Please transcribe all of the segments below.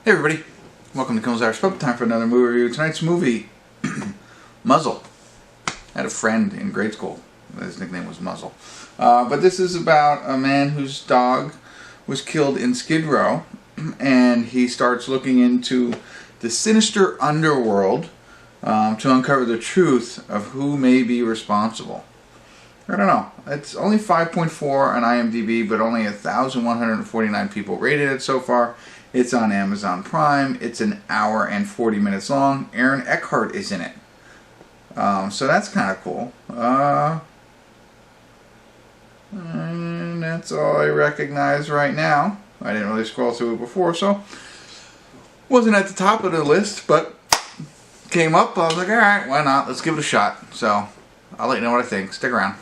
Hey everybody, welcome to Kimmel's Irish Pub. Time for another movie review. Tonight's movie, Muzzle. I had a friend in grade school. His nickname was Muzzle. But this is about a man whose dog was killed in Skid Row, and he starts looking into the sinister underworld to uncover the truth of who may be responsible. I don't know. It's only 5.4 on IMDb, but only 1,149 people rated it so far. It's on Amazon Prime. It's an hour and 40 minutes long. Eckhart is in it. So that's kind of cool. And that's all I recognize right now. I didn't really scroll through it before, so wasn't at the top of the list, but came up. I was like, alright, why not? Let's give it a shot. So I'll let you know what I think. Stick around.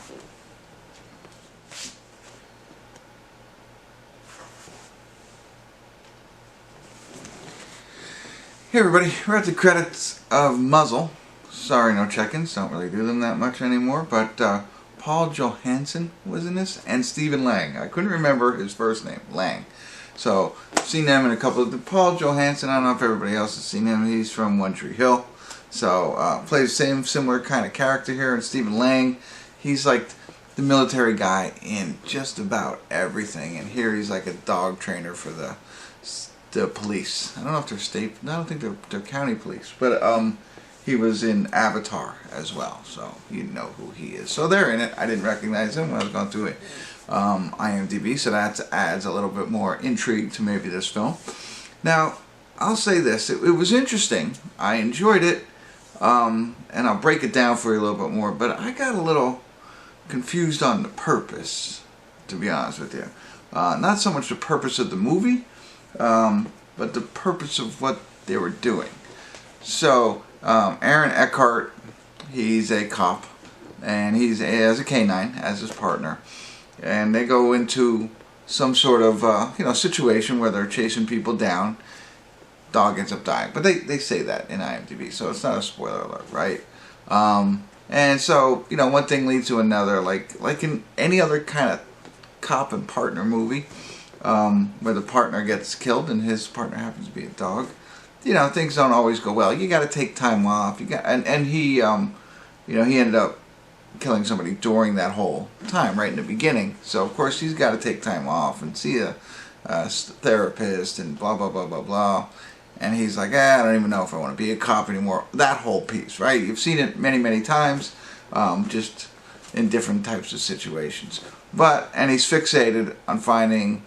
Hey everybody, we're at the credits of Muzzle. Sorry, no check-ins, don't really do them that much anymore, but Paul Johansson was in this, and Stephen Lang. I couldn't remember his first name, Lang. So, I've seen them in a couple of Paul Johansson, I don't know if everybody else has seen him, he's from One Tree Hill. So, plays the similar kind of character here, and Stephen Lang, he's like the military guy in just about everything, and here he's like a dog trainer for the police. I don't know if they're state. I don't think they're county police. But he was in Avatar as well, so you know who he is. So they're in it. I didn't recognize him when I was going through it. IMDb, so that adds a little bit more intrigue to maybe this film. Now, I'll say this: it was interesting. I enjoyed it, and I'll break it down for you a little bit more. But I got a little confused on the purpose, to be honest with you. Not so much the purpose of the movie. But the purpose of what they were doing. So, Eckhart, he's a cop, and he has a canine as his partner, and they go into some sort of situation where they're chasing people down. Dog ends up dying, but they say that in IMDb, so it's not a spoiler alert, right? And so one thing leads to another, like in any other kind of cop and partner movie. Where the partner gets killed and his partner happens to be a dog. Things don't always go well. You got to take time off. And he, he ended up killing somebody during that whole time, right in the beginning. So of course he's got to take time off and see a therapist and blah blah blah blah blah. And he's like, I don't even know if I want to be a cop anymore. That whole piece, right? You've seen it many times, just in different types of situations. And he's fixated on finding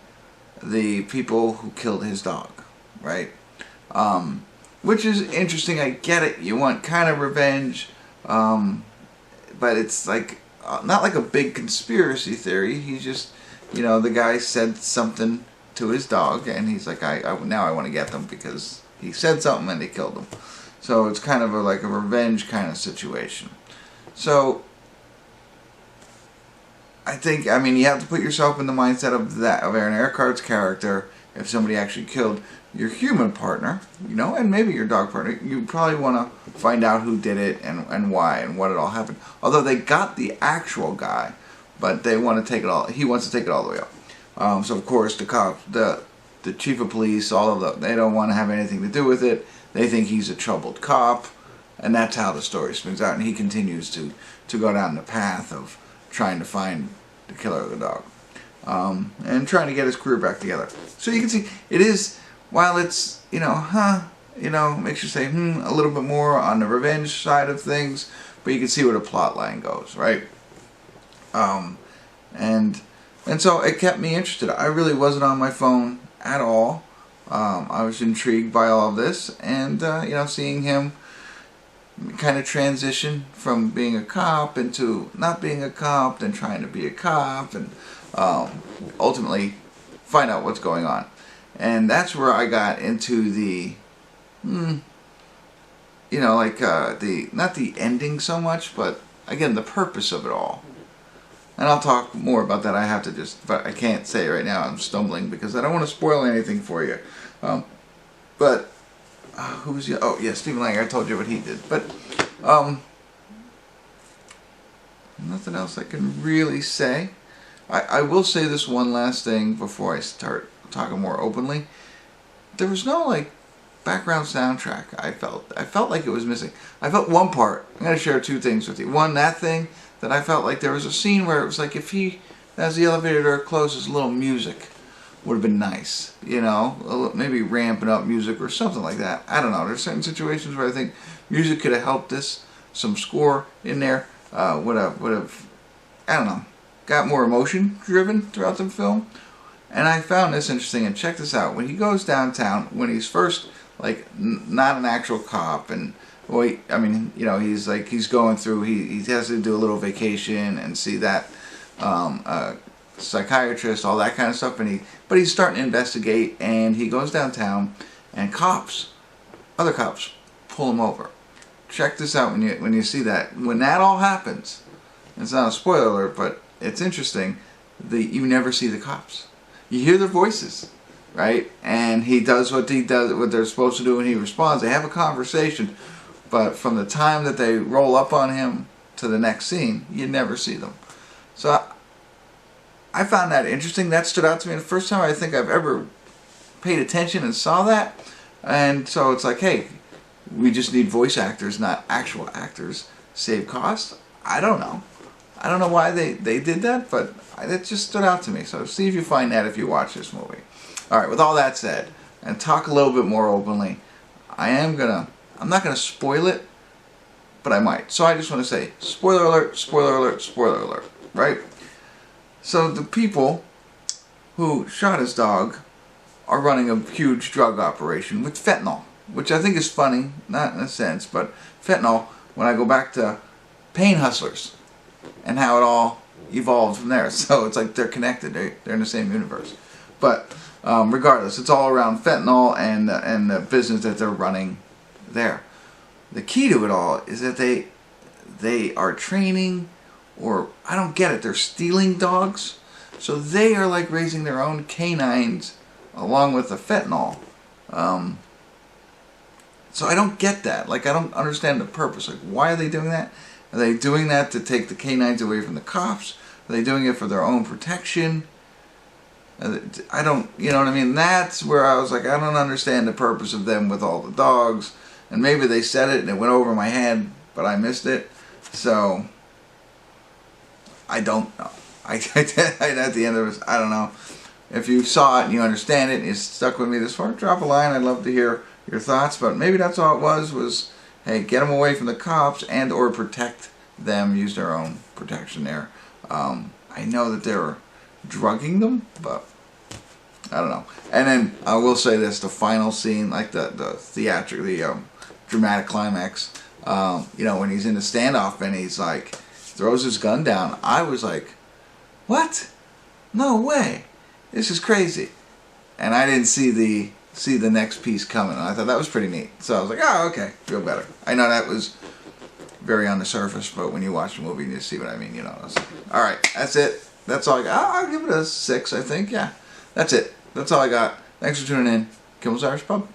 the people who killed his dog, right? Which is interesting. I get it. You want kind of revenge, but it's like not like a big conspiracy theory. He's just, the guy said something to his dog, and he's like, now I want to get them because he said something and they killed him. So it's kind of like a revenge kind of situation. So I think, you have to put yourself in the mindset of Aaron Eckhart's character. If somebody actually killed your human partner, and maybe your dog partner, you probably want to find out who did it and why and what it all happened. Although they got the actual guy, but they want to take it all. He wants to take it all the way up. So of course the cop, the chief of police, all of them, they don't want to have anything to do with it. They think he's a troubled cop, and that's how the story spins out. And he continues to go down the path of trying to find the killer of the dog, and trying to get his career back together. So you can see it is, while it's makes you say a little bit more on the revenge side of things, but you can see where the plot line goes, right? And so it kept me interested. I really wasn't on my phone at all. I was intrigued by all of this, and seeing him kind of transition from being a cop into not being a cop, then trying to be a cop, and ultimately find out what's going on. And that's where I got into the, not the ending so much, but again, the purpose of it all. And I'll talk more about that. But I can't say it right now. I'm stumbling because I don't want to spoil anything for you. Who was the? Oh yeah, Stephen Lang. I told you what he did, but nothing else I can really say. I will say this one last thing before I start talking more openly. There was no background soundtrack, I felt like it was missing. I felt one part. I'm going to share two things with you. One, that thing that I felt like there was a scene where it was like if he, as the elevator door closes, a little music would have been nice. You know, maybe ramping up music or something like that. I don't know. There's certain situations where I think music could have helped this. Some score in there would have, I don't know, got more emotion driven throughout the film. And I found this interesting, and check this out. When he goes downtown, when he's first, like, not an actual cop, and, well, I mean, you know, he's going through, he has to do a little vacation and see that psychiatrist, all that kind of stuff, but he's starting to investigate, and he goes downtown, and other cops, pull him over. Check this out when you see that. When that all happens, it's not a spoiler alert, but it's interesting, you never see the cops. You hear their voices, right? And he does what they're supposed to do, and he responds. They have a conversation, but from the time that they roll up on him to the next scene, you never see them. So I found that interesting. That stood out to me. The first time I think I've ever paid attention and saw that. And so it's like, hey, we just need voice actors, not actual actors. Save cost? I don't know. I don't know why they did that, but it just stood out to me. So see if you find that if you watch this movie. Alright, with all that said, and talk a little bit more openly, I'm not gonna spoil it, but I might. So I just want to say, spoiler alert, spoiler alert, spoiler alert, right? So the people who shot his dog are running a huge drug operation with fentanyl, which I think is funny, not in a sense, but fentanyl, when I go back to Pain Hustlers, and how it all evolved from there. So it's like they're connected. They're in the same universe. But regardless, it's all around fentanyl and the business that they're running there. The key to it all is that they are training, or I don't get it, they're stealing dogs. So they are like raising their own canines along with the fentanyl. So I don't get that. Like, I don't understand the purpose. Like, why are they doing that? Are they doing that to take the canines away from the cops? Are they doing it for their own protection? I don't, you know what I mean? That's where I was like, I don't understand the purpose of them with all the dogs. And maybe they said it and it went over my head, but I missed it. So, I don't know. At the end of it, I don't know. If you saw it and you understand it and you stuck with me this far, drop a line. I'd love to hear your thoughts. But maybe that's all it was hey, get them away from the cops and or protect them, use their own protection there. I know that they were drugging them, but I don't know. And then I will say this, the final scene, like the dramatic climax, you know, when he's in the standoff and he's like, throws his gun down, I was like, what? No way. This is crazy. And I didn't see the next piece coming. And I thought that was pretty neat. So I was like, oh, okay, feel better. I know that was very on the surface, but when you watch the movie, you see what I mean, you know. All right, that's it. That's all I got. I'll give it a 6, I think. Yeah, that's it. That's all I got. Thanks for tuning in. Kimmel's Irish Pub.